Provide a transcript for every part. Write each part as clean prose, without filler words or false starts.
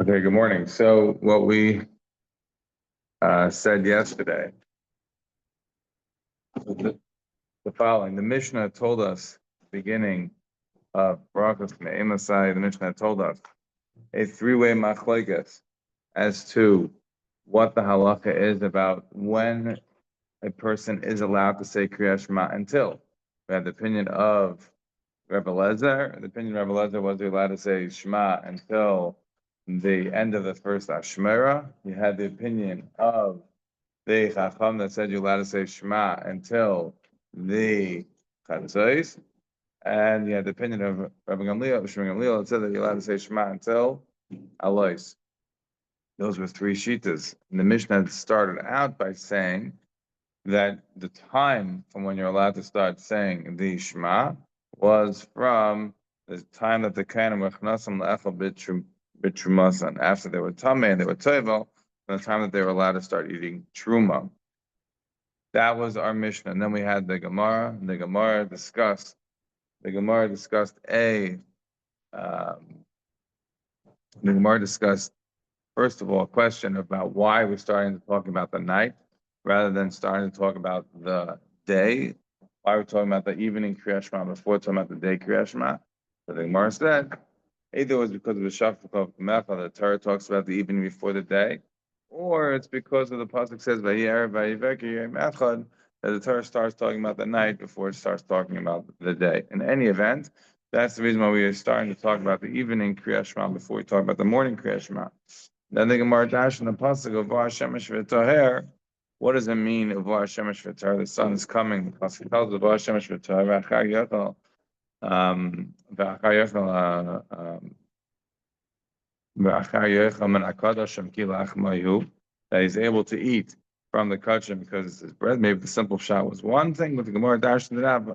Okay, good morning. So what we said yesterday was the following. The Mishnah told us, beginning of Brachot Me'emasai, the Mishnah told us a three-way machlokes as to what the halacha is about when a person is allowed to say Kriyat Shema until. We had the opinion of Rebbe Lezer. The opinion of Rebbe Lezer was he allowed to say Shema until the end of the first Ashmera. You had the opinion of the Chacham that said you're allowed to say Shema until the Chatzos, and you had the opinion of Rabbi Gamliel, Shmuel Gamliel, that said that you're allowed to say Shema until Alois. Those were three shitas. And the Mishnah started out by saying that the time from when you're allowed to start saying the Shema was from the time that the Kahanim were Chnasam Le'echel B'Trumasan, after they were Tameh and they were Tovel, from the time that they were allowed to start eating Truma. That was our Mishnah. And then we had the Gemara. The Gemara discussed first of all, a question about why we're starting to talk about the night rather than starting to talk about the day. Why we're talking about the evening Kriyat Shema before talking about the day Kriyat Shema. So the Gemara said, either it was because of the Shafak of Mecha, the Torah talks about the evening before the day, or it's because of the pasuk says that the Torah starts talking about the night before it starts talking about the day. In any event, that's the reason why we are starting to talk about the evening Kriyat Shema before we talk about the morning Kriyat Shema. Then the Gemara dash in the pasuk of V'ar Shemesh V'Toher. What does it mean V'ar Shemesh V'Toher? The sun is coming. The pasuk tells V'ar Shemesh V'Toher V'Achar Yochel that he's able to eat from the kachim because his bread. Maybe the simple shot was one thing, but the Gemara dashed it out.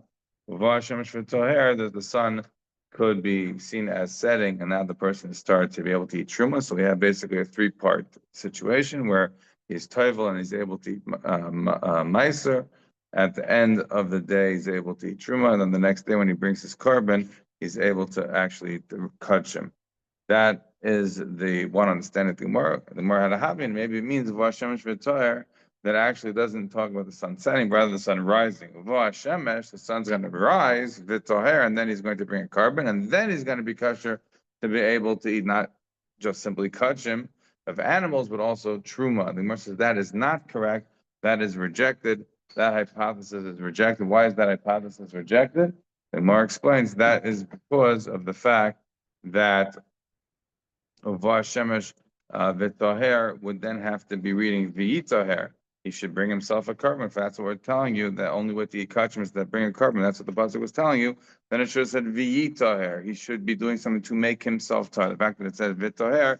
That the sun could be seen as setting, and now the person has started to be able to eat truma. So we have basically a three-part situation where he's toivel and he's able to eat meiser. At the end of the day, he's able to eat truma, and then the next day when he brings his carbon, he's able to actually eat the kachim. That is the one understanding of the Gemara. The Gemara had a havin. Maybe it means V'Hashemesh V'Toher that actually doesn't talk about the sun setting, rather the sun rising. V'Hashemesh, the sun's going to rise V'Toher, and then he's going to bring a carbon, and then he's going to be kosher to be able to eat not just simply kachim of animals, but also truma. The Gemara says that is not correct. That is rejected. That hypothesis is rejected. Why is that hypothesis rejected? The Gemara explains that is because of the fact that V'ar Shemesh V'Toher would then have to be reading V'Yitoher. He should bring himself a carbon. If that's what we're telling you, that only with the kachim is that bring a carbon. That's what the pasuk was telling you. Then it should have said V'Yitoher. He should be doing something to make himself tahor. The fact that it said V'Toher,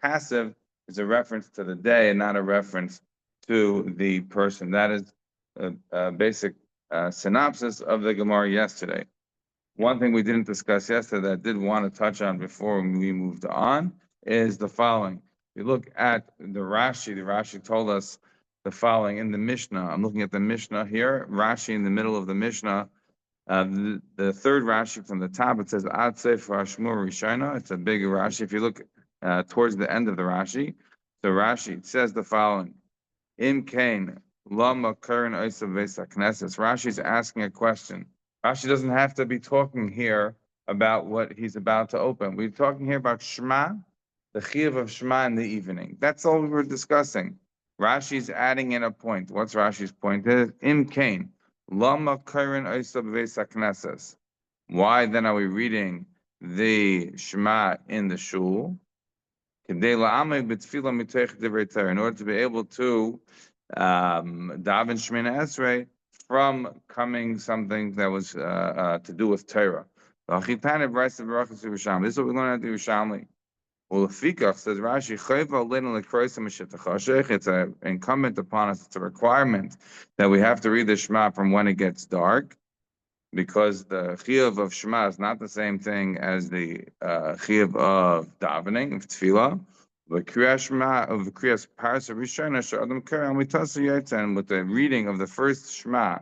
passive, is a reference to the day and not a reference to the person. That is a basic synopsis of the Gemara yesterday. One thing we didn't discuss yesterday that I did want to touch on before we moved on is the following. If you look at the Rashi told us the following in the Mishnah. I'm looking at the Mishnah here. Rashi in the middle of the Mishnah. The third Rashi from the top, it says Ad Sefer Hashmur Rishona. It's a big Rashi. If you look towards the end of the Rashi, so Rashi says the following. Im Kain Lama Karen Oisav Vesa Knesses. Rashi's asking a question. Rashi doesn't have to be talking here about what he's about to open. We're talking here about Shema, the chiyuv of Shema in the evening. That's all we were discussing. Rashi's adding in a point. What's Rashi's point? Im kain lama karen oisav v'esa knesses. Why then are we reading the Shema in the shul? In order to be able to daven Shemina Esrei from coming something that was to do with Torah. This is what we learn at the Yerushalmi. Well, Fikach says Rashi, it's incumbent upon us, it's a requirement that we have to read the Shema from when it gets dark, because the chiyuv of Shema is not the same thing as the chiyuv of davening, of tefillah. The Kriyas Shema of the Kriyas Parasha Rishona Shadam Karen Mitasa Yotzen, with the reading of the first Shema,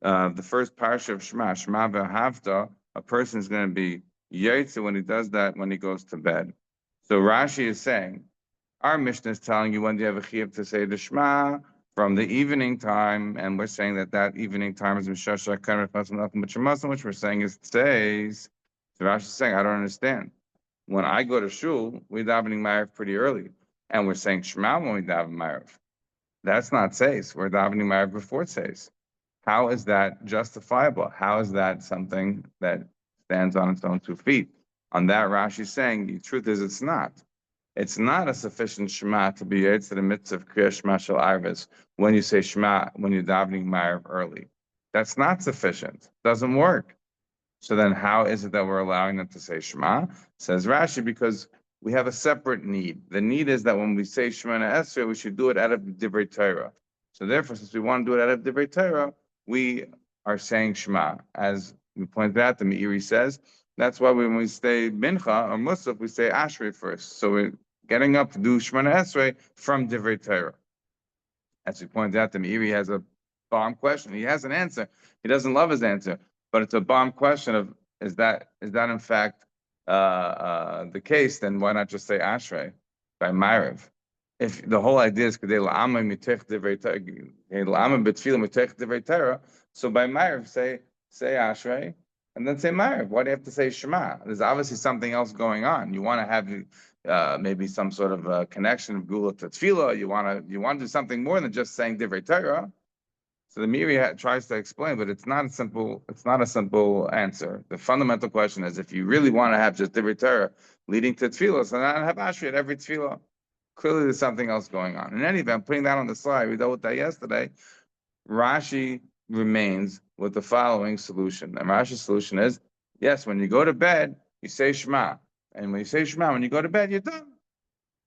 the first Parasha of Shema, Shema V'Havta, a person is going to be Yotze when he does that when he goes to bed. So Rashi is saying, our Mishnah is telling you when do you have a chiyuv to say the Shema from the evening time, and we're saying that evening time is Mishasha Kamer Muslim, which we're saying is today's. So Rashi is saying, I don't understand. When I go to shul, we're davening Ma'ariv pretty early, and we're saying Shema when we daven Ma'ariv. That's not Seis. We're davening Ma'ariv before Seis. How is that justifiable? How is that something that stands on its own 2 feet? On that, Rashi is saying the truth is it's not. It's not a sufficient Shema to be Yetz to the midst of Kriya Shema Shel Arvis when you say Shema when you're davening Ma'ariv early. That's not sufficient. Doesn't work. So then how is it that we're allowing them to say Shema? Says Rashi, because we have a separate need. The need is that when we say Shema Esrei, we should do it out of Divrei Torah. So therefore, since we want to do it out of Divrei Torah, we are saying Shema. As we pointed out, the Meiri says, that's why when we say Mincha or Musaf, we say Ashrei first. So we're getting up to do Shema Esrei from Divrei Torah. As we pointed out, the Meiri has a bomb question. He has an answer. He doesn't love his answer, but it's a bomb question of is that in fact the case? Then why not just say Ashrei by Ma'ariv? If the whole idea is Kedei La'ama Mitech Divrei Torah, La'ama B'Tfilah Mitech Divrei Torah, so by Ma'ariv say Ashrei and then say Ma'ariv. Why do you have to say Shema? There's obviously something else going on. You want to have maybe some sort of connection of Gula to Tefillah. You want to do something more than just saying Divrei Torah. So the Meiri tries to explain, but it's not a simple answer. The fundamental question is, if you really want to have just Divrei Torah leading to Tefillah, so not have Ashrei at every Tefillah. Clearly, there's something else going on. In any event, putting that on the slide, we dealt with that yesterday. Rashi remains with the following solution. And Rashi's solution is, yes, when you go to bed, you say Shema. And when you say Shema, when you go to bed, you're done.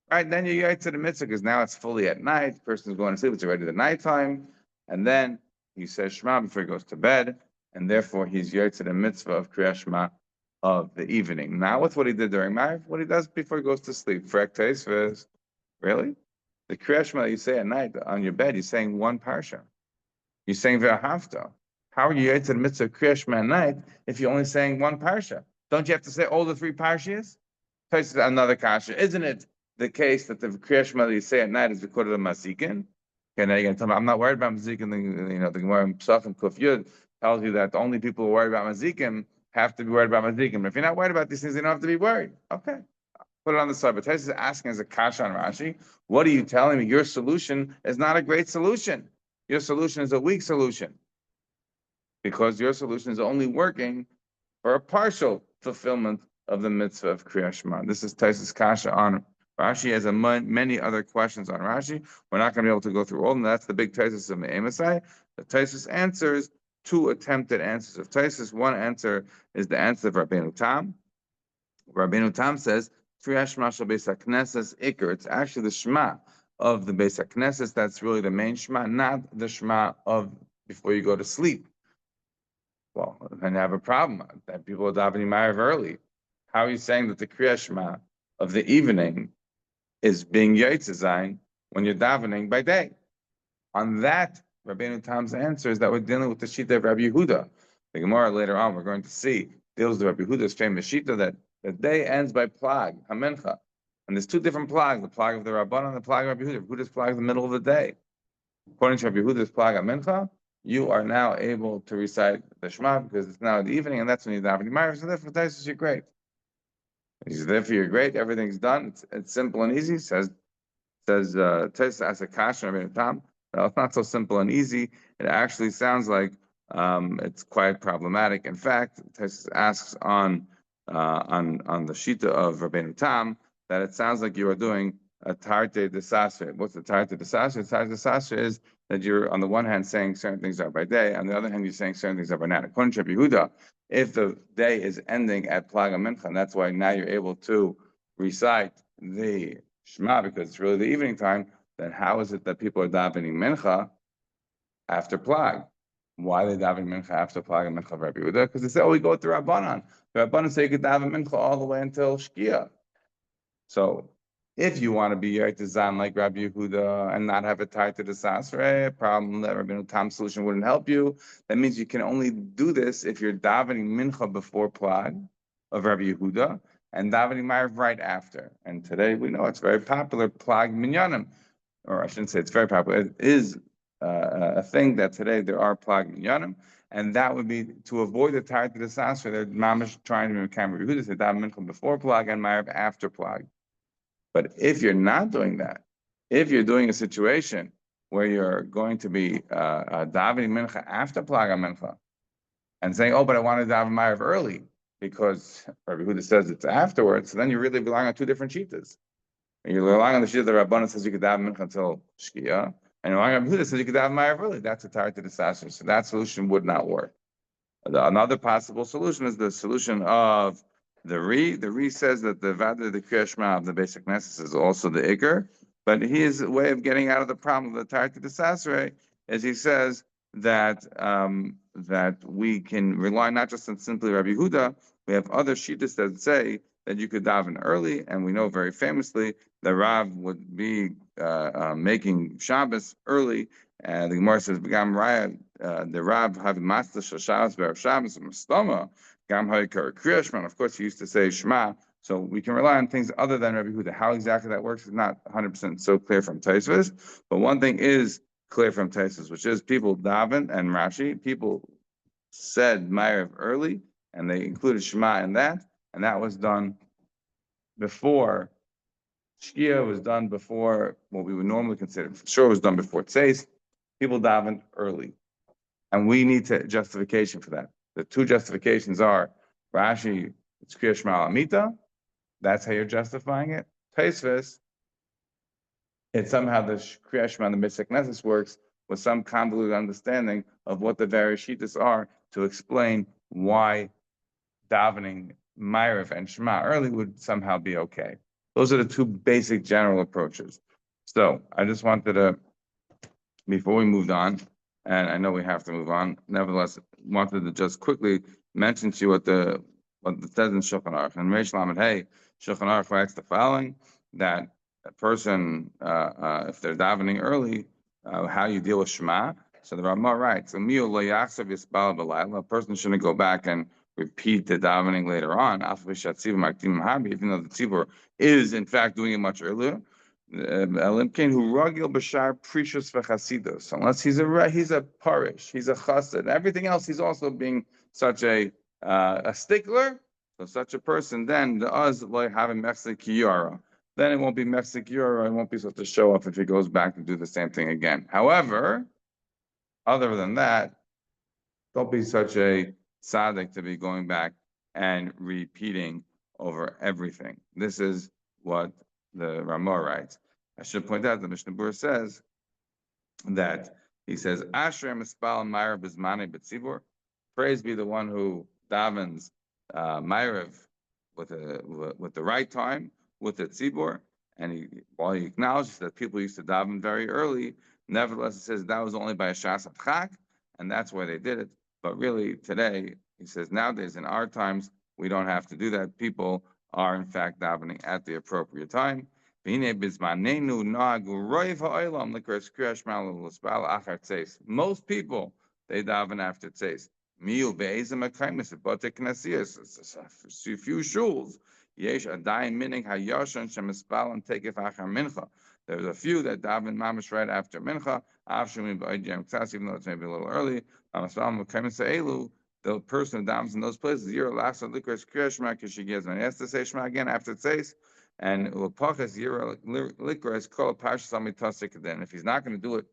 Right? Then you get to the mitzvah, because now it's fully at night. The person's going to sleep. It's already the nighttime. And then he says Shema before he goes to bed. And therefore, he's yet to the mitzvah of Kriya Shema of the evening. Not with what he did during Ma'ariv, what he does before he goes to sleep. Frek Teisves. Really? The Kriya Shema that you say at night on your bed, you're saying one parsha. You're saying Ve'ahavta. How are you yet to the mitzvah of Kriya Shema at night if you're only saying one parsha? Don't you have to say all the 3 parshas? Another kasha. Isn't it the case that the Kriya Shema that you say at night is recorded of Masikin? Okay, now you're going to tell me, I'm not worried about Mazikim. The Gemara in Pesach and Kuf Yud tells you that the only people who worry about Mazikim have to be worried about Mazikim. If you're not worried about these things, you don't have to be worried. Okay, put it on the side. But Tais is asking as a kasha on Rashi, what are you telling me? Your solution is not a great solution. Your solution is a weak solution. Because your solution is only working for a partial fulfillment of the mitzvah of Kriya Shema. This is Tais' kasha on Rashi. Has many other questions on Rashi. We're not going to be able to go through all of them. That's the big Taisus of Me'emasai. The Taisus answers 2 attempted answers of Taisus. One answer is the answer of Rabbeinu Tam. Rabbeinu Tam says, Kriya Shema shel Beis HaKnesses Iker. It's actually the Shema of the Beis HaKnesses. That's really the main Shema, not the Shema of before you go to sleep. Well, then you have a problem that people are davening Ma'ariv early. How are you saying that the Kriya Shema of the evening is being Yitzzayin when you're davening by day? On that, Rabbeinu Tam's answer is that we're dealing with the Shita of Rabbi Yehuda. The Gemara later on, we're going to see, deals with Rabbi Yehuda's famous Shita that the day ends by plag, Hamencha. And there's 2 different plags, the plag of the Rabban and the plag of Rabbi Yehuda. Rabbi Yehuda's plag is the middle of the day. According to Rabbi Yehuda's plag, Hamencha, you are now able to recite the Shema because it's now in the evening, and that's when you're davening Ma'ariv. So therefore, Taisus, you're great. He's there for you, great. Everything's done. It's simple and easy. Says Taisus as a kasha Rabbeinu Tam. Well, it's not so simple and easy. It actually sounds like it's quite problematic. In fact, Taisus asks on the shita of Rabbeinu Tam that it sounds like you are doing a tarte desasre. What's the tarte desasre? Tarte desasre is that you're on the one hand saying certain things are by day, on the other hand you're saying certain things are by night. According to Rabbi Yehuda, if the day is ending at Plag Mincha, and that's why now you're able to recite the Shema because it's really the evening time, then how is it that people are davening Mincha after Plag? Why are they davening Mincha after Plag and Mincha of Rabbi Yehuda? Because they say, oh, we go through Rabbanan. The Rabbanan say you could daven Mincha all the way until Shkia. So if you want to be Yaitizan like Rabbi Yehuda and not have it tied to the Sasre, a problem that Rabbi Tam's solution wouldn't help you. That means you can only do this if you're davening Mincha before Plag of Rabbi Yehuda, and davening Ma'ariv right after. And today we know it's very popular, plag minyanim, or I shouldn't say it's very popular. It is a thing that today there are plag minyanim, and that would be to avoid the tired to the sasra. They're mamish trying to become Yehuda, say daven mincha before plag and Ma'ariv after plag. But if you're not doing that, if you're doing a situation where you're going to be davening mincha after plag mincha, and saying, "Oh, but I want to daven Ma'ariv early," because Rabbi Yehuda says it's afterwards, so then you're really relying on two different shitas. You're relying on the shita that Rabbanan says you could daven mincha until Shkia, and you're relying on Rabbi Yehuda says you could daven Ma'ariv early. That's a tar to the sasser. So that solution would not work. Another possible solution is the solution of the Re. The Re says that the Vada, the Kriyashma of the basic necessity is also the Iker, but his way of getting out of the problem of the tar to the sasser is he says that that we can rely not just on simply Rabbi Yehuda. We have other shittas that say that you could daven early, and we know very famously the Rav would be making Shabbos early. And the Gemara says, "Begam Raya, the Rav have master Shabbos be'er Shabbos mastama gam ha'ikar kriyashman." Of course, he used to say Shema, so we can rely on things other than Rabbi Yehuda. How exactly that works is not 100% so clear from Tosfos, but one thing is clear from Tosfos, which is people daven and Rashi, people said Ma'ariv early, and they included Shema in that, and that was done before Shkia was done before what we would normally consider. Sure, was done before Tzeis. People daven early, and we need justification for that. The two justifications are Rashi, it's Kriya Shema Amita. That's how you're justifying it. Tosfos, it's somehow the Kriya Shema, the Mitzvah Knesset works with some convoluted understanding of what the various shittas are to explain why davening Ma'ariv and Shema early would somehow be okay. Those are the two basic general approaches. So I just wanted to, before we moved on, and I know we have to move on, nevertheless, wanted to just quickly mention to you what it says in Shulchan Aruch. And Reish Lamed Hey, Shulchan Aruch writes the following, that a person, if they're davening early, how you deal with Shema. So the Ramah writes, a person shouldn't go back and repeat the davening later on, even though the tzibur is in fact doing it much earlier. Unless he's a parish, he's a chassid, everything else he's also being such a stickler. So such a person, then the uz like having mechzik kiyara. Then it won't be mechzik kiyara. It won't be such a show off if he goes back to do the same thing again. However, other than that, don't be such a tzaddik to be going back and repeating over everything. This is what the Ramah writes. I should point out the Mishnah Berurah says that he says, Asher mispal Ma'ariv bizmane b'tzibur. Praise be the one who davens Ma'ariv with the right time, with the tzibur. And while he acknowledges that people used to daven very early, nevertheless, it says that was only by a shas chak, and that's why they did it. But really, today, he says, nowadays, in our times, we don't have to do that. People are, in fact, davening at the appropriate time. Most people, they daven after tzeis. Few shuls. There's a few that daven mamish right after mincha, even though it's maybe a little early. The person who davens in those places, he has to say Shema again after tzeis, and if he's not going to do it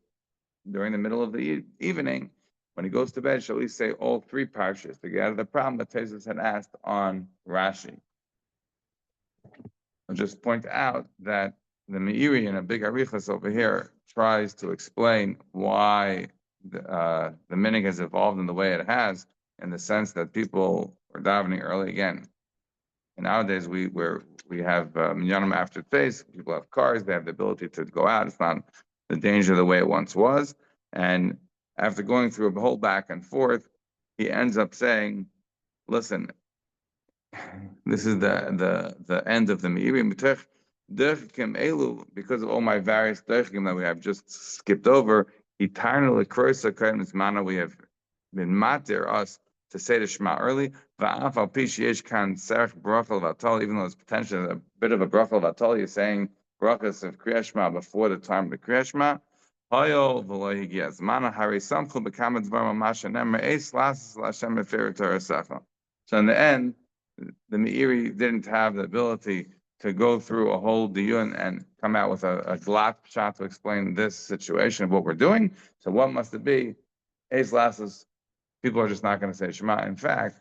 during the middle of the evening, when he goes to bed, shall he say all three parshas to get out of the problem that Tezos had asked on Rashi. I'll just point out that the Meiri in a big arichas over here tries to explain why the minig has evolved in the way it has, in the sense that people are davening early again. And nowadays we have minyanim after tzeis. People have cars; they have the ability to go out. It's not the danger the way it once was. And after going through a whole back and forth, he ends up saying, "Listen, this is the end of the Meiri. Because of all my various derechim that we have just skipped over, we have been matir us to say the Shema early. Even though there's potentially a bit of a brachal vatol, you're saying brachas of Kriya Shema before the time of the Kriya Shema. So in the end, the Meiri didn't have the ability to go through a whole diyun and come out with a glot shot to explain this situation of what we're doing. So what must it be? Ace lasses, people are just not going to say Shema. In fact,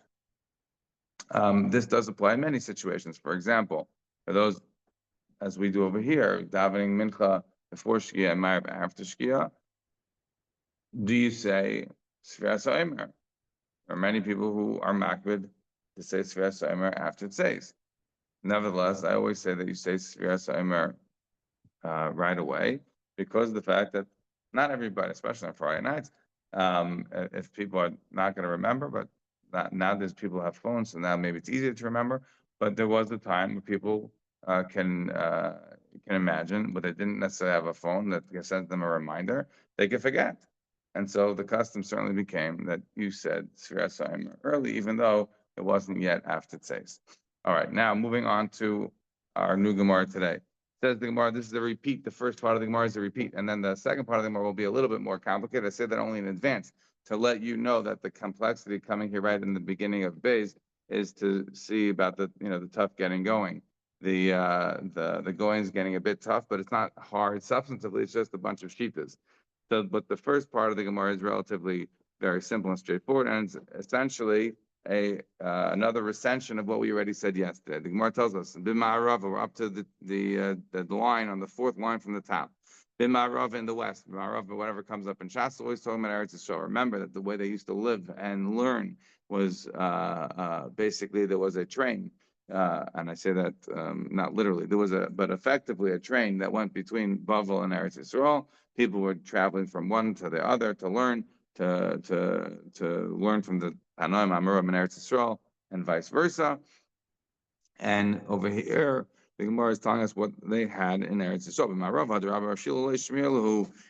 this does apply in many situations. For example, for those, as we do over here, davening mincha before Shkia and Ma'ariv after Shkia, do you say Sfiras HaOmer? There are many people who are makbid to say Sfiras HaOmer after it says. Nevertheless, I always say that you say Sfiras HaOmer right away, because of the fact that not everybody, especially on Friday nights, if people are not going to remember, but now there's people who have phones, so now maybe it's easier to remember. But there was a time where people can imagine, but they didn't necessarily have a phone that sent them a reminder. They could forget, and so the custom certainly became that you said Sfiras HaOmer early, even though it wasn't yet after Tzeis. All right, now moving on to our new Gemara today. Says the Gemara, this is a repeat. The first part of the Gemara is a repeat, and then the second part of the Gemara will be a little bit more complicated. I say that only in advance to let you know that the complexity coming here right in the beginning of Beis is to see about the the tough getting going. The going is getting a bit tough, but it's not hard substantively. It's just a bunch of shittas. So, but the first part of the Gemara is relatively very simple and straightforward, and it's essentially another recension of what we already said yesterday. The Gemara tells us, B'ma'arav, we're up to the line on the fourth line from the top. B'ma'arav in the west, B'ma'arav, whatever comes up in Shas, always talking about Eretz Yisrael. Remember that the way they used to live and learn was basically there was a train. And I say that not literally, but effectively a train that went between Bavel and Eretz Yisrael. People were traveling from one to the other to learn, to learn from the Tanoim Amurim and Eretz Yisrael, and vice versa. And over here, the Gemara is telling us what they had in Eretz Yisrael.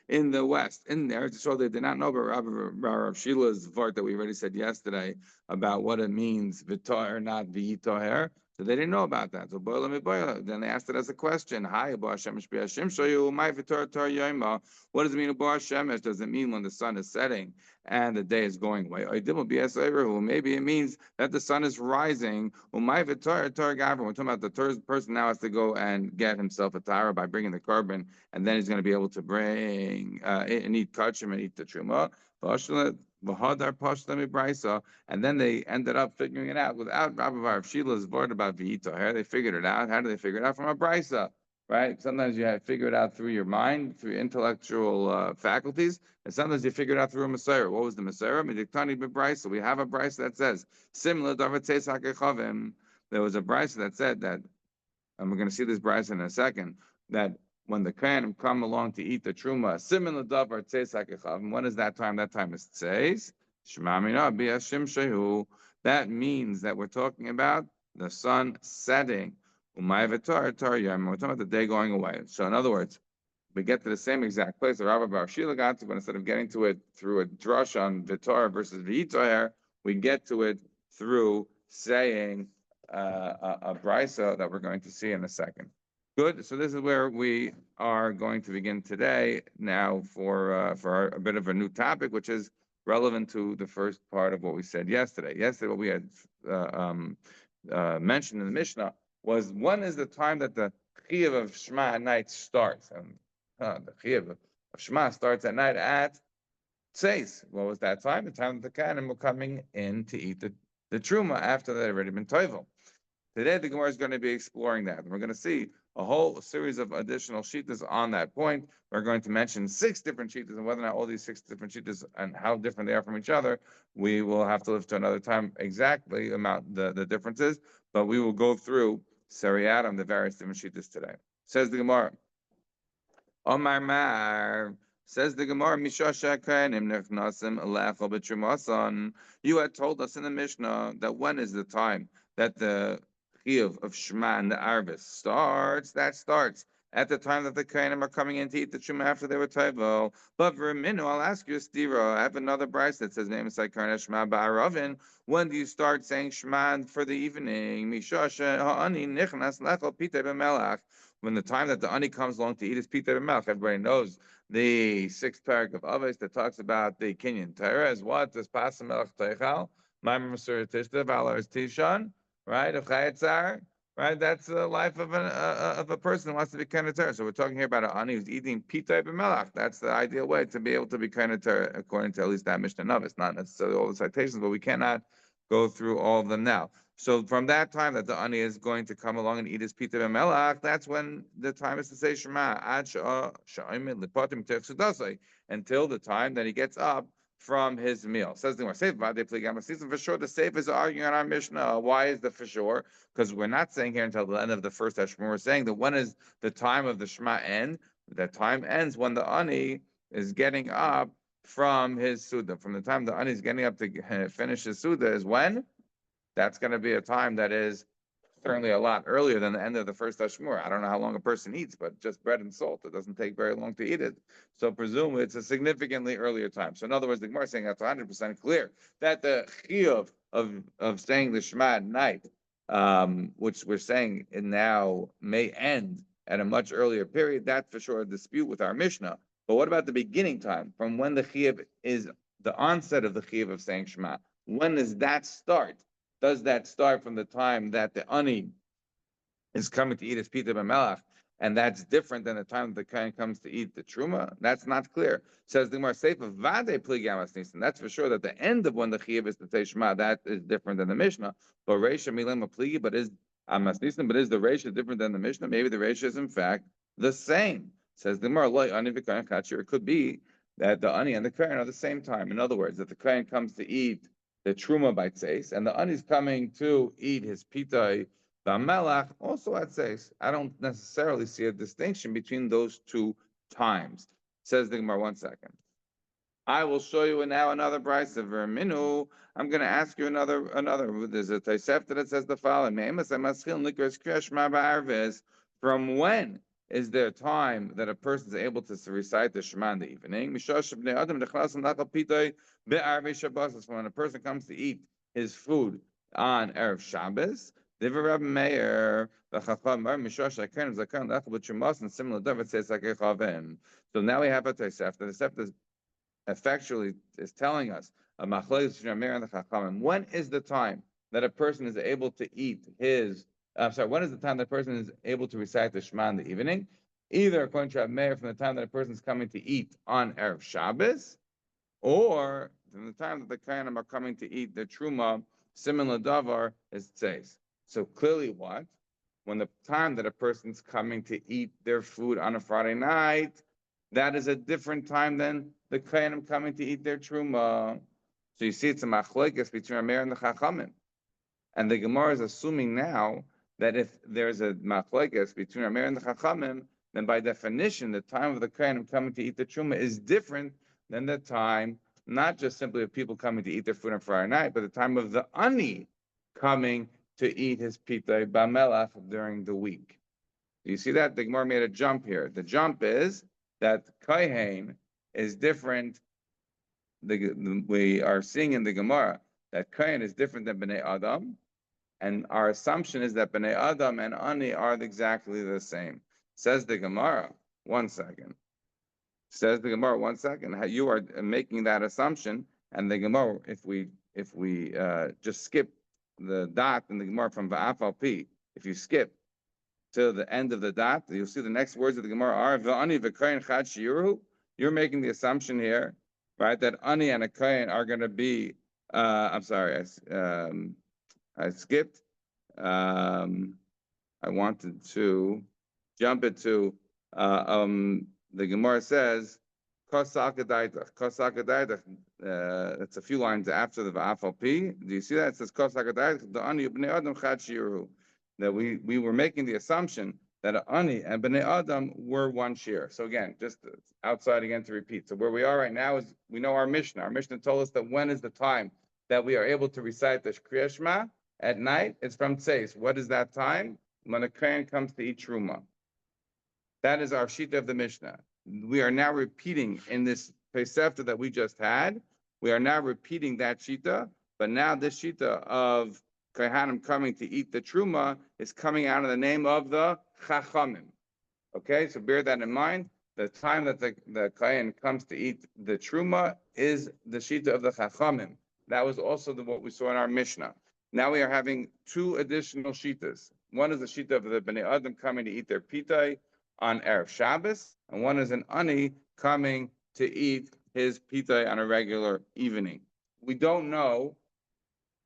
In the west, in Eretz Yisrael, they did not know about Rav Shila's vart that we already said yesterday about what it means, v'toher, not v'yitoher. So they didn't know about that. So then they asked it as a question. Hi, what does it mean Bar Shemesh? Does it mean when the sun is setting and the day is going away? Maybe it means that the sun is rising. We're talking about the person now has to go and get himself a tara by bringing the carbon, and then he's going to be able to bring and eat kachim and eat the truma. And then they ended up figuring it out without Rabbi Rav Shila's word about V'yitoher. They figured it out. How do they figure it out? From a brisa, right? Sometimes you have to figure it out through your mind, through intellectual faculties, and sometimes you figure it out through a Messiah. What was the Messiah? Midiktani b'brisa. We have a brisa that says similar to there was a brisa that said that, and we're going to see this brisa in a second, that when the Kohanim come along to eat the truma, similar davar tzeis hakechavim. When is that time? That time is tzeis. Shema mina b'yashim shehu. That means that we're talking about the sun setting. Umay v'tar tar yom. We're talking about the day going away. So in other words, we get to the same exact place that Rabbi Bar Shila got to, but instead of getting to it through a drush on v'tar versus v'yitoher, we get to it through saying a brisa that we're going to see in a second. Good. So this is where we are going to begin today. Now for a bit of a new topic, which is relevant to the first part of what we said yesterday. Yesterday, what we had mentioned in the Mishnah was when is the time that the chiyuv of Shema at night starts, and the chiyuv of Shema starts at night at Tzeis. What was that time? The time that the Kohanim were coming in to eat the truma after they'd already been toivel. Today, the Gemara is going to be exploring that. And we're going to see a whole series of additional shittas on that point. We're going to mention 6 different shittas, and whether or not all these 6 different shittas and how different they are from each other, we will have to live to another time exactly about the differences. But we will go through Seriatim, the various different shittas today. Says the Gemara. Omar Mar. Says the Gemara, you had told us in the Mishnah that when is the time that the chiyuv of Shema and the Arvis starts? That starts at the time that the Kohanim are coming in to eat the truma after they were taivo. But for a minute, I'll ask you, Stira. I have another brayse that says name is like Shema ba'aravin. When do you start saying Shema for the evening? Mishasha ha'ani nichnas lechol pitei b'melach. When the time that the ani comes along to eat his pitei b'melach, everybody knows the sixth parak of Avos that talks about the Kinyan Torah is what? Does Pasam Melech Teichal? Ma'amar Masur Tishta, Valar is Tishan, right? Of Chayetzar, right? That's the life of a person who wants to be kind of Torah. So we're talking here about an ani who's eating pitay b'melach. That's the ideal way to be able to be kind of Torah, according to at least that Mishnah Novice. Not necessarily all the citations, but we cannot go through all of them now. So from that time that the ani is going to come along and eat his pitay b'melach, that's when the time is to say Shema. Ad sha'oimid lipotim techsudasai, until the time that he gets up from his meal. Says the Gemara, for sure the Seif is arguing on our Mishnah. Why is the for sure? Because we're not saying here until the end of the first Hashemah. We're saying that when is the time of the Shema end? That time ends when the ani is getting up from his Suda. From the time the ani is getting up to finish his Suda is when? That's going to be a time that is certainly a lot earlier than the end of the first Hashmur. I don't know how long a person eats, but just bread and salt, it doesn't take very long to eat it. So presumably it's a significantly earlier time. So in other words, the Gemara is saying that's 100% clear that the chiyuv of saying the Shema at night, which we're saying it now may end at a much earlier period, that's for sure a dispute with our Mishnah. But what about the beginning time, from when the chiyuv is the onset of the chiyuv of saying Shema? When does that start? Does that start from the time that the ani is coming to eat his pita b'melach, and that's different than the time that the kohen comes to eat the truma? That's not clear. Says the Gemara, Seifa vade pligi amas nisan. That's for sure that the end of when the chiyuv is the teshma, that is different than the Mishnah. But reisha milim pligi, but is amas nisan, but is the reisha different than the Mishnah? Maybe the reisha is in fact the same. Says the Gemara, loy ani v'kohen chachir. It could be that the ani and the kohen are the same time. In other words, that the kohen comes to eat the truma by tzeis, and the ani is coming to eat his pitay b'melach also at tzeis. I don't necessarily see a distinction between those two times. Says the Gemara, 1 second. I will show you now another brayse of Verminu. I'm going to ask you another. There's a Tosefta that says the following: from when is there time that a person is able to recite the Shema in the evening? When a person comes to eat his food on Erev Shabbos, Divrei Rabbi Meir, the Chacham, and similar David says like Echavim. So now we have a Tosefta. The Tosefta effectually is telling us a machlokes between Meir and the Chachamim. When is the time that a person is able to eat his? When is the time that a person is able to recite the Shema in the evening? Either according to Rabbi Meir, from the time that a person is coming to eat on Erev Shabbos, or from the time that the Kohanim are coming to eat the Truma, similar davar is tzeis. So clearly what? When the time that a person's coming to eat their food on a Friday night, that is a different time than the Kohanim coming to eat their Truma. So you see it's a machlokes between Rabbi Meir and the Chachamim. And the Gemara is assuming now that if there's a machlokes between Rabbi Meir and the Chachamim, then by definition, the time of the Kohanim coming to eat the Truma is different than the time, not just simply of people coming to eat their food on Friday night, but the time of the ani coming to eat his pitay b'melach during the week. Do you see that? The Gemara made a jump here. The jump is that kohen is different. We are seeing in the Gemara that kohen is different than bnei adam, and our assumption is that bnei adam and ani are exactly the same. Says the Gemara. 1 second. Says the Gemara. 1 second. How you are making that assumption, and the Gemara, if we just skip the dot in the Gemara from va'afal pi, if you skip to the end of the dot, you'll see the next words of the Gemara are v'ani v'kohen chad shiuru. You're making the assumption here, right, that ani and a kohen are going to be. I'm sorry, I skipped. I wanted to jump it to the Gemara says kosakadaitach. It's a few lines after the va'afal pi. Do you see that? It says kosakadaitach the ani bnei adam chad shiuru. That we were making the assumption that ani and bnei adam were one share. So again, just outside again to repeat. So where we are right now is we know our Mishnah. Our Mishnah told us that when is the time that we are able to recite the Kriya Shema at night? It's from Tzeis. What is that time? When a kohen comes to eat truma. That is our shita of the Mishnah. We are now repeating in this Pesefta that we just had. We are now repeating that shita, but now this shita of Kohanim coming to eat the truma is coming out of the name of the Chachamim. Okay, so bear that in mind. The time that the Kohen comes to eat the truma is the shita of the Chachamim. That was also what we saw in our Mishnah. Now we are having two additional shitas. One is the shita of the Bnei Adam coming to eat their pitay on Erev Shabbos, and one is an ani coming to eat his pitay on a regular evening. We don't know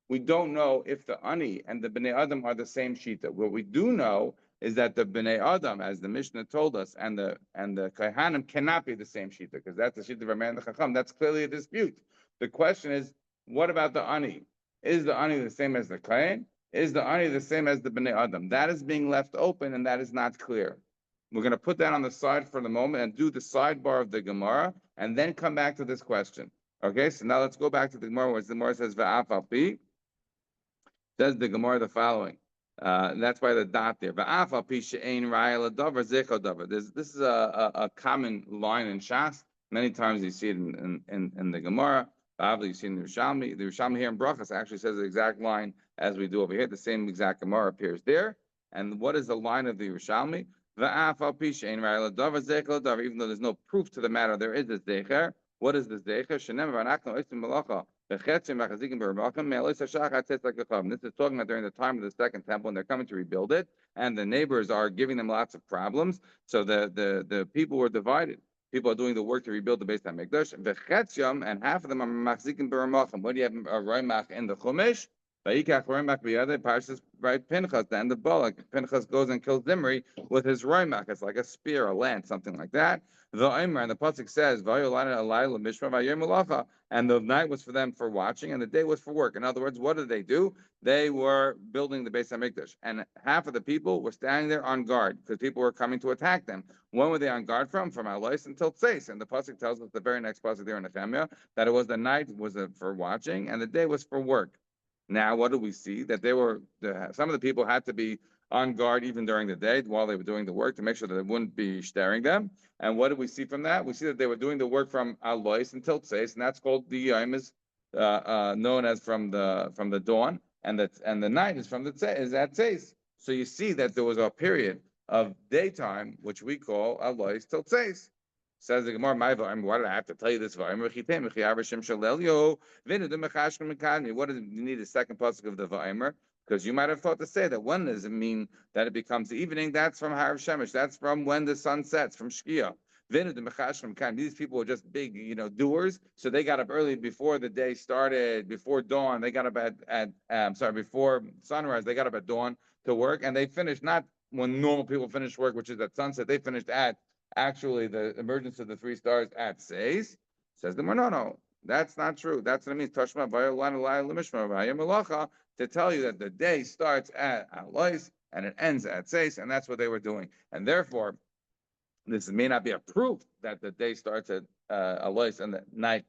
if the ani and the Bnei Adam are the same shita. What we do know is that the Bnei Adam, as the Mishnah told us, and the Kohanim cannot be the same shita, because that's the shita of Rameir and the Chacham. That's clearly a dispute. The question is, what about the ani? Is the ani the same as the Kohen? Is the ani the same as the Bnei Adam? That is being left open, and that is not clear. We're going to put that on the side for the moment and do the sidebar of the Gemara, and then come back to this question. Okay, so now let's go back to the Gemara, where the Gemara says, Va'af al pi. Says the Gemara the following. That's why the dot there. Va'af al pi she'ein raya l'davar zecho davar. This is a common line in Shas. Many times you see it in the Gemara. Obviously, you see in the Yerushalmi. The Yerushalmi here in Brachot actually says the exact line as we do over here. The same exact Gemara appears there. And what is the line of the Yerushalmi? Even though there's no proof to the matter, there is a zecher. What is the zecher? This is talking about during the time of the second temple, and they're coming to rebuild it, and the neighbors are giving them lots of problems. So the people were divided. People are doing the work to rebuild the Beis HaMikdash. And half of them are machzikim b'ramachim. What do you have a roimach in the Chumash? Vayikach roimach b'yadei parshas right Pinchas, the end of Balak. Pinchas goes and kills Zimri with his roimach. It's like a spear, a lance, something like that. The Omer, and the pasuk says, and the night was for them for watching, and the day was for work. In other words, what did they do? They were building the Beis HaMikdash, and half of the people were standing there on guard because people were coming to attack them. When were they on guard from? From Alois until Tzeis. And the pasuk tells us the very next pasuk there in Nehemiah that it was the night was for watching, and the day was for work. Now, what do we see? That some of the people had to be on guard even during the day while they were doing the work to make sure that they wouldn't be staring them. And what do we see from that? We see that they were doing the work from Alois until Tzeis, and that's called the Yom is known as from the dawn, and the night is from the is at Tzeis. So you see that there was a period of daytime which we call Alois till Tzeis. Says the Gemara, why did I have to tell you this? What does it you need a second pasuk of the Va'amer? Because you might have thought to say that when does it mean that it becomes the evening? That's from Harav Shemesh. That's from when the sun sets, from Shkia. These people were just big, doers. So they got up early before the day started, before dawn. They got up before sunrise. They got up at dawn to work, and they finished not when normal people finish work, which is at sunset. They finished at actually the emergence of the 3 stars at Seis. Says the no, that's not true. That's what it means. Tashma to tell you that the day starts at Alois and it ends at Seis, and that's what they were doing. And therefore, this may not be a proof that the day starts at Alois and the night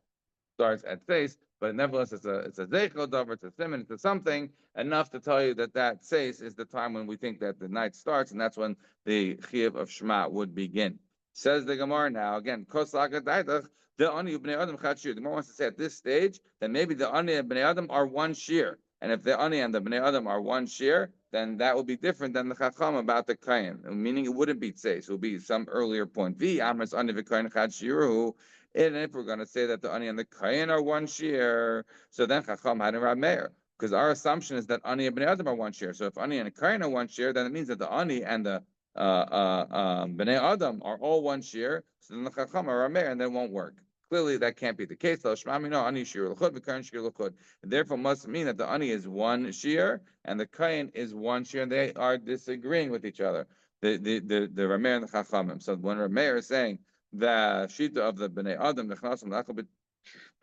starts at Seis, but nevertheless, it's a zeichel davar, it's a siman, it's something enough to tell you that Seis is the time when we think that the night starts, and that's when the chiyuv of Shema would begin. Says the Gemara now again. The ani of Bnei Adam chad shir. The Gemara wants to say at this stage that maybe the ani and Bnei Adam are one shir, and if the ani and the Bnei Adam are one shir, then that will be different than the Chacham about the Kayin, meaning it wouldn't be Tzeis. It will be some earlier point. Amras ani v'Kayin chad shiru. And if we're going to say that the ani and the Kayin are one shir, so then Chacham had a Rab Meir. Because our assumption is that ani and Bnei Adam are one shir. So if ani and Kayin are one shir, then it means that the ani and the Bnei Adam are all one shir, so then the Chacham are Rameir, and that won't work. Clearly, that can't be the case. Therefore, must mean that the ani is one shir and the kain is one shir, and they are disagreeing with each other. The Rameir and the Chachamim. So when Rameir is saying the shita of the Bnei Adam, the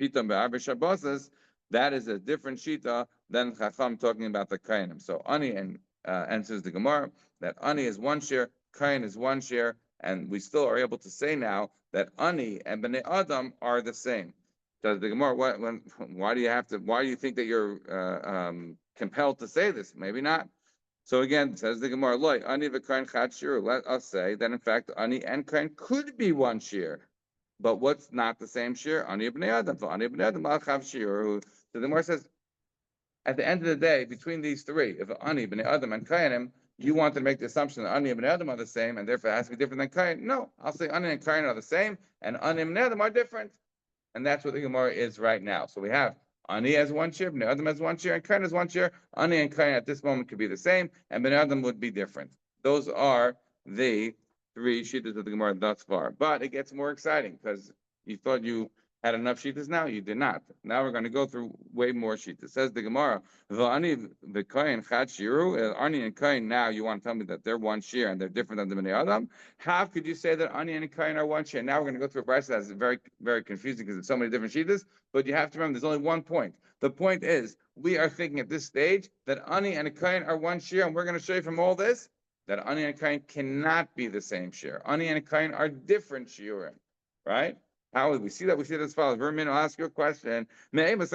pitam be'arba shabbos, that is a different shita than Chacham talking about the kainim. So ani and answers the Gemara that ani is one share, kain is one share, and we still are able to say now that ani and bnei adam are the same. Does the Gemara? Why do you think that you're compelled to say this? Maybe not. So again, says the Gemara, loy, ani v'kain chad shiru. Let us say that in fact, ani and kain could be one shear. But what's not the same shear? Ani b'nei adam. Ani b'nei adam al chav shiru. So the Gemara says, at the end of the day, between these three, if ani, b'nei adam, and kayanim, you want to make the assumption that ani and b'nei adam are the same, and therefore it has to be different than kayan. No, I'll say ani and kayan are the same, and ani and b'nei adam are different. And that's what the Gemara is right now. So we have ani as one share, b'nei adam as one share, and kayan as one share. Ani and kayan at this moment could be the same, and b'nei adam would be different. Those are the three shittas of the Gemara thus far. But it gets more exciting because you thought you had enough shittas now, you did not. Now we're going to go through way more shittas. Says the Gemara, v'ani v'kayin chad shiru, ani and kayin now you want to tell me that they're one share and they're different than the b'nei adam. How could you say that ani and kayin are one share? Now we're going to go through a brisa that's very, very confusing because there's so many different shittas, but you have to remember there's only one point. The point is, we are thinking at this stage that ani and kayin are one share, and we're going to show you from all this that ani and kain cannot be the same share. Ani and kain are different shiurim, right? How would we see that? We see that as follows. Vermin, I'll ask you a question. Another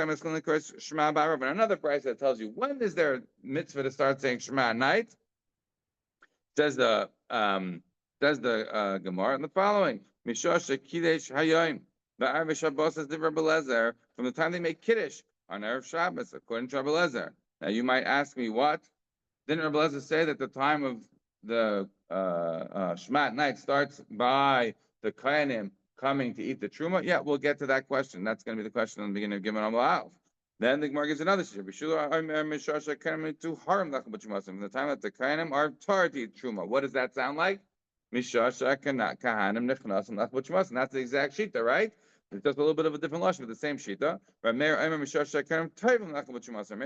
price that tells you when is there a mitzvah to start saying Shema at night? Says the Gemara in the following: Mishasha Kiddush Hayom. The Erev Shabbos says the Rebbe Lezer from the time they make Kiddush on Erev Shabbos, according to Rebbe Lezer. Now you might ask me, what? Didn't Rebbe Lezer say that the time of the Shema at night starts by the Kohanim coming to eat the Truma? Yeah, we'll get to that question. That's going to be the question in the beginning of Gimel Amud Aleph. Then the Gemara gives another shir. From the time that the Kohanim are tar to eat Truma. What does that sound like? And that's the exact shita, right? It's just a little bit of a different lashon, but the same shita. Meir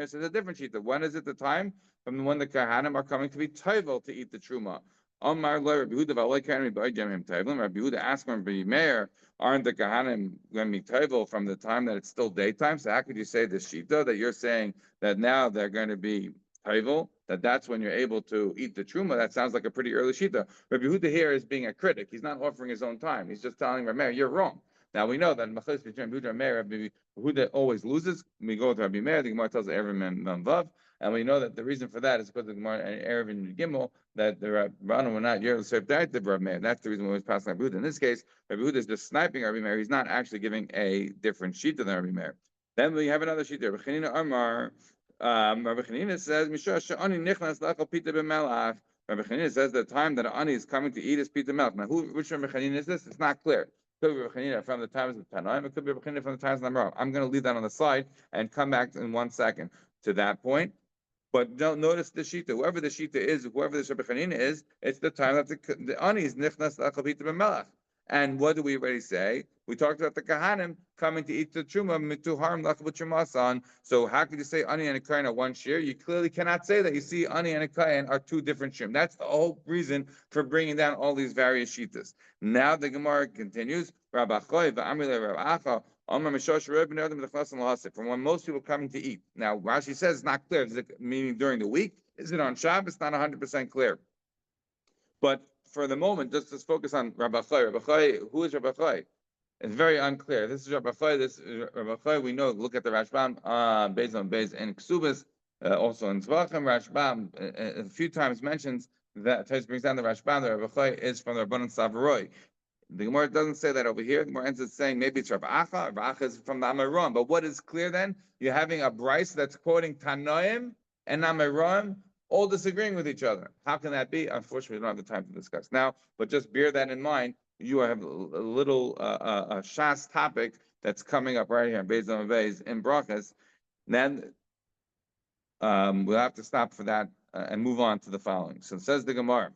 says a different shita. When is it the time from when the Kohanim are coming to be toivel to eat the Truma? Amar lo Rabbi Yehuda v'alei Kohanim b'ayim him toivel. Rabbi Yehuda asked him, Meir, aren't the Kohanim going to be toivel from the time that it's still daytime? So how could you say this shita that you're saying that now they're going to be toivel, that's when you're able to eat the Truma? That sounds like a pretty early shita. Rabbi Yehuda here is being a critic. He's not offering his own time. He's just telling Rabbi Meir, you're wrong. Now we know that Machlis between Rabbi Yehuda and Meir, Rabbi Yehuda always loses. We go with Rabbi Meir, the Gemara tells Erev and Vav, and we know that the reason for that is because the Gemara and Erev and Gimel that the Rabbanim were not Yer L'Seif Da'at to Rabbi Meir. That's the reason we always pass Rabbi Yehuda. In this case, Rabbi Yehuda is just sniping Rabbi Meir. He's not actually giving a different sheet than Rabbi Meir. Then we have another sheet there. Rabbi Chanina Amar. Rabbi Chanina says, Mishra Sha'ani Nichnas Lachal Pita B'Melach. Rabbi Chanina says the time that Ani is coming to eat is Pita Melach. Now, which Rabbi Chanina is this? It's not clear. It could be Rabbi Chanina from the times of Tanaim. It could be Rabbi Chanina from the times of Namaram. I'm going to leave that on the side and come back in 1 second to that point. But don't notice the shita. Whoever the shita is, whoever the Rabbi Chanina is, it's the time that the Ani is Nichnas Lachal Pita B'Melach. And what do we already say? We talked about the Kohanim coming to eat the Truma, mituharim lachal b'trumasan. So how could you say Ani and a Kain are one share? You clearly cannot say that. You see, Ani and a Kain are two different shim. That's the whole reason for bringing down all these various shitas. Now the Gemara continues. From when most people are coming to eat. Now Rashi says it's not clear. Is it meaning during the week? Is it on Shabbos? It's not 100% clear. But for the moment, just focus on Rabbi Chai. Rabbi Chai, who is Rabbi Chai? It's very unclear. This is Rabbi Chai. This is Rabbi Chai. We know. Look at the Rashbam, based on Beis and Ksubas, also in Zvachim. Rashbam a few times mentions that Tais brings down the Rashbam. The Rabbi Chai is from the Rabbanan Savaroi. The Gemara doesn't say that over here. The Gemara ends up saying maybe it's Rabbi Acha. Rabbi Acha is from the Amiram. But what is clear then? You're having a brisa that's quoting Tanoim and Amiram, all disagreeing with each other. How can that be? Unfortunately, we don't have the time to discuss now, but just bear that in mind. You have a little Shas topic that's coming up right here in Beis Beis in Brachot. Then we'll have to stop for that and move on to the following. So it says the Gemara.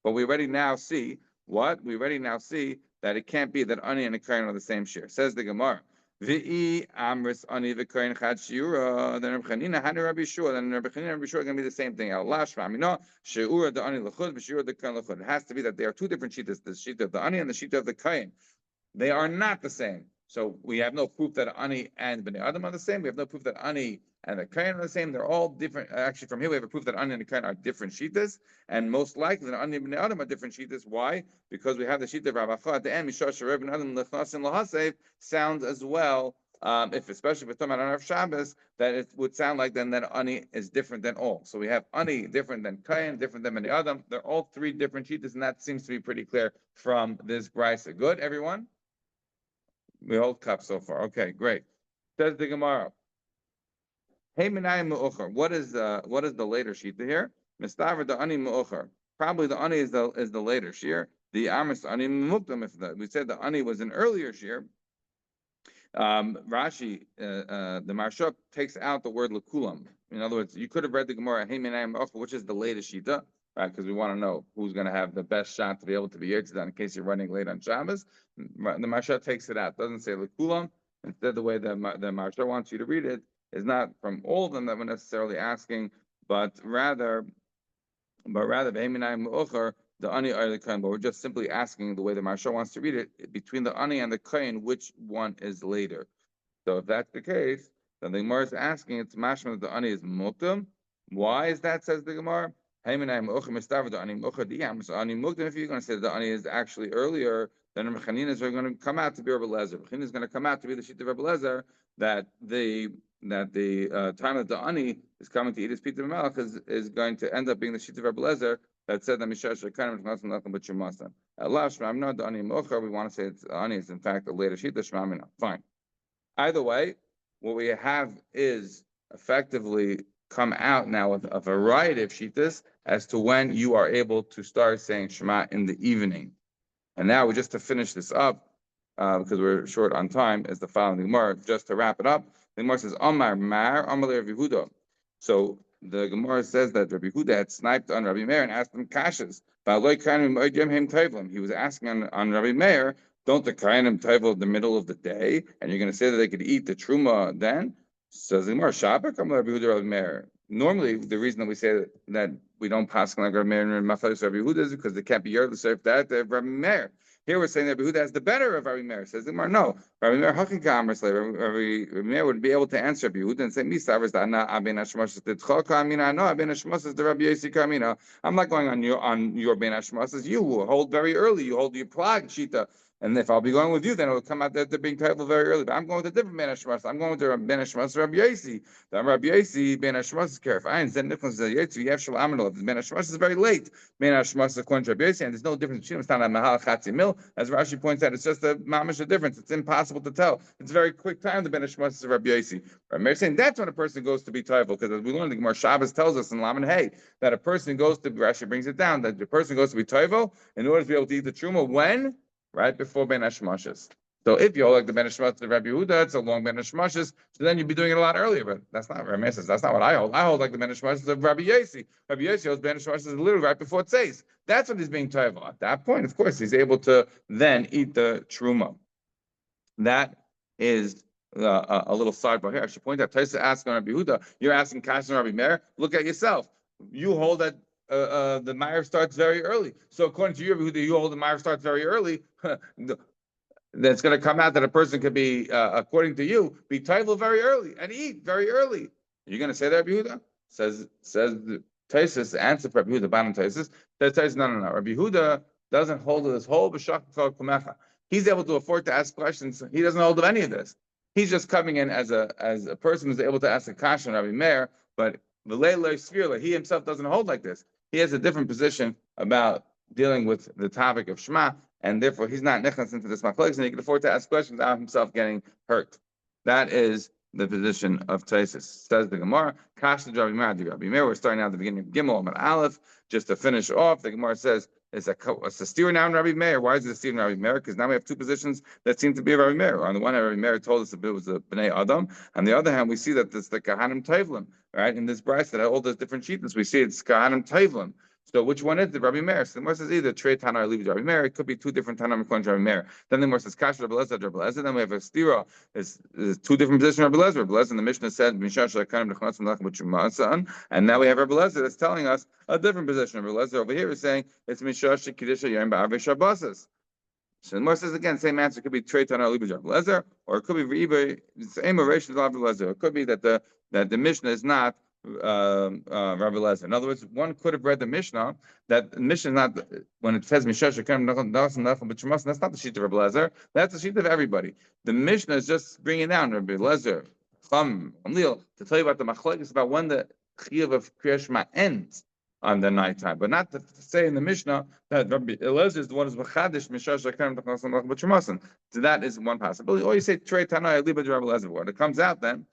But we already now see what? We already now see that it can't be that Ani and a Kain are the same share. Says the Gemara. V'i amris ani v'koyin chad shiura. Then Rabbi Chanina had Rabbi Shua. Then Rabbi Chanina and Rabbi Shua are going to be the same thing. El lashma amino sheura the ani lechud v'shiura the koyin lechud. It has to be that they are two different shitas. The shita of the ani and the shita of the koyin. They are not the same. So we have no proof that Ani and Bnei Adam are the same. We have no proof that Ani and the Kain are the same. They're all different. Actually, from here we have a proof that Ani and the Kain are different shitas, and most likely that Ani and Bnei Adam are different shitas. Why? Because we have the shita of Rabbi Chai at the end. Mishar Shareb Bnei Adam Lechasin Lahasev sounds as well if especially if it's talking about Shabbos, that it would sound like then that ani is different than all. So we have ani different than kain, different than many adam. They're all three different shitas, and that seems to be pretty clear from this brisa. Good, everyone. We hold cup so far. Okay, great. Says the Gemara. Hey, minayim me'ucher. What is the later shita here? Mistaver the ani me'ucher. Probably the ani is the later shear. The amis ani mukdam. If we said the ani was an earlier shear, Rashi, the Marshuk takes out the word lekulam. In other words, you could have read the Gemara, hey minayim me'ucher, which is the latest shita, right? Because we want to know who's going to have the best shot to be able to be Yitzhak in case you're running late on Shabbos. The Marshuk takes it out. Doesn't say lekulam. Instead, the way the Marshuk wants you to read it is not from all of them that we're necessarily asking, but rather, the ani or the kain. But we're just simply asking the way the Maharsha wants to read it, between the ani and the kain, which one is later. So if that's the case, then the Gemara is asking, it's mashma that the ani is mukdam. Why is that? Says the Gemara. If you're going to say that the ani is actually earlier, then Mechanina is going to come out to be Rebbe Lezer. Mechanina is going to come out to be the sheet of Rebbe Lezer that the time that the ani is coming to eat his pita melech is going to end up being the sheet of Rebbe Lezer that said that Mishash Shekanim nothing but Shemasan. Allah Shmamina the ani mocher. We want to say it's ani is in fact the later sheet of Shmamina. Fine. Either way, what we have is effectively come out now with a variety of shitas as to when you are able to start saying Shema in the evening. And now, just to finish this up, because we're short on time, is the following Gemara. Just to wrap it up, the Gemara says, Amar Mar, Amar Rabbi Yehuda. So the Gemara says that Rabbi Yehuda had sniped on Rabbi Meir and asked him kashas. He was asking on Rabbi Meir, don't the Kainim taivel the middle of the day, and you're going to say that they could eat the truma then? Says the Gemara, Shabbat, Rabbi Yehuda, Rabbi Meir. Normally, the reason that we say that we don't pass like Rabbi Meir and Machalis Rabbi Yehuda is because they can't be Yerl to that they have Rabbi Meir. Here we're saying that Rabbi Yehuda has the better of Rabbi Meir. Says the Gemara, no. Rabbi Meir Hakikam, Rabbi Meir would be able to answer Rabbi Yehuda and say, "Misavers da'ana abin hashmos titchol kamina." No, abin hashmos is the Rabbi Yosi kamina. I'm not going on your ben hashmos. You hold very early. You hold your plug shita. And if I'll be going with you, then it will come out that they're being titled very early. But I'm going with a different Ben Hashmas. I'm going with the Ben Hashmas Rabbi Yosi. The Rabbi Yosi Ben Hashmas is careful. I understand difference. You have Shalom. The Ben Hashmas is very late. Ben Hashmas is according to Rabbi Yosi, and there's no difference between them. It's not a Mahal Chatzi Mil. As Rashi points out, it's just a mamish difference. It's impossible to tell. It's a very quick time. The Ben Hashmas is Rabbi Yosi. Rabbi Meir saying that's when a person goes to be titled, because as we learned, the Gemara Shabbos tells us in Laman Hey that a person goes to, Rashi brings it down, that the person goes to be titled in order to be able to eat the truma when? Right before Ben Hashmashas. So if you hold like the Ben Hashmashas of Rabbi Yehuda, it's a long Ben Hashmashas, so then you'd be doing it a lot earlier. But that's not Rabbi says. That's not what I hold. I hold like the Ben Hashmashas of Rabbi Yosi. Rabbi Yosi holds Ben Hashmashas literally right before it says. That's what he's being told. At that point, of course, he's able to then eat the truma. That is a little sidebar here. I should point out. Taisa asking Rabbi Yehuda, you're asking Kash and Rabbi Meir. Look at yourself. You hold that. The Meir starts very early. So according to you hold the Meir starts very early. That's going to come out that a person could be, according to you, be titled very early and eat very early. You're going to say that, Rabbi Yehuda? Says Taisus, answer for Rabbi Yehuda, Banan Taisus. Says Taisus, no. Rabbi Yehuda doesn't hold of this whole b'shach kol kumecha. He's able to afford to ask questions. He doesn't hold of any of this. He's just coming in as a person who's able to ask a question, Rabbi Meir, but he himself doesn't hold like this. He has a different position about dealing with the topic of Shema, and therefore he's not nechnas into this machlokes, and he can afford to ask questions without himself getting hurt. That is the position of Taisus. Says the Gemara, Kash the Rabbi Meir. We're starting out at the beginning of Gimel Amud Aleph. Just to finish off, the Gemara says it's a steer now in Rabbi Meir. Why is it a steer in Rabbi Meir? Because now we have two positions that seem to be Rabbi Meir. On the one hand, Rabbi Meir told us that it was a Bnei Adam. On the other hand, we see that it's the Kahanim Tevlim, right? In this brayso that all those different sheetings, we see it's Kahanim Tevlim. So which one is the Rabbi Meir? So the Gemara says either Trey Tana or leave Rabbi Meir. It could be two different Tana according to Rabbi Meir. Then the Gemara says Kash Rabbi Lezer. Then we have a stira. It's two different positions of Rabbi Lezer. Rabbi Lezer in the Mishnah said Mishash Shekanim Nechnas Melach B'Shumasan, and now we have Rabbi Lezer that's telling us a different position. Rabbi Lezer over here is saying it's Mishash Kedusha Yom Ba'Avei Shabbos. So the Gemara says again, same answer. It could be Trey Tana or leave Rabbi Lezer, or it could be Reiba. Same oration of Rabbi Lezer. It could be that the Mishnah is not Rabbi Lezer. In other words, one could have read the Mishnah that the Mishnah is not when it says Mishnah Shekem Nachum B'Shmas. That's not the sheet of Rabbi Lezer. That's the sheet of everybody. The Mishnah is just bringing down Rabbi Lezer, Chum, Amlil, to tell you about the machlekes about when the chiyuv of Kriyas Shema ends on the nighttime, but not to say in the Mishnah that Rabbi Eliezer is the one who's mechadish Mishnah Shekem Nachum B'Shmas. So that is one possibility. Or you say Trei Tanai Liba Rabbi Lezer. When it comes out then,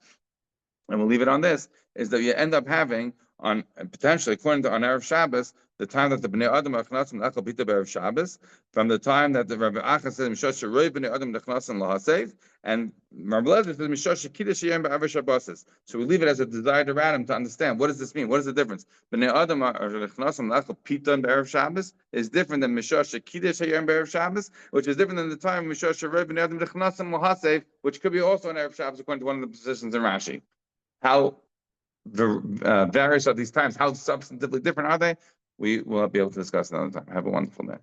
and we'll leave it on this, is that you end up having on potentially, according to on Erev Shabbos, the time that the Bnei Adam are Achnasim L'Echel Bita B'Erev Shabbos, from the time that the Rabbi Acha says Mishosh Sheroi Bnei Adam L'Chnasim L'Hasev, and Rabbi Lezer says Mishosh Shekiddush Yom B'Erev Shabbos. So we leave it as a desire to Adam to understand what does this mean? What is the difference? Bnei Adam are L'Chnasim L'Echel Pita B'Erev Shabbos is different than Mishosh Shekiddush Yom B'Erev Shabbos, which is different than the time Mishosh Sheroi Bnei Adam L'Chnasim L'Hasev, which could be also on Erev Shabbos according to one of the positions in Rashi. How various are these times? How substantively different are they? We will be able to discuss another time. Have a wonderful day.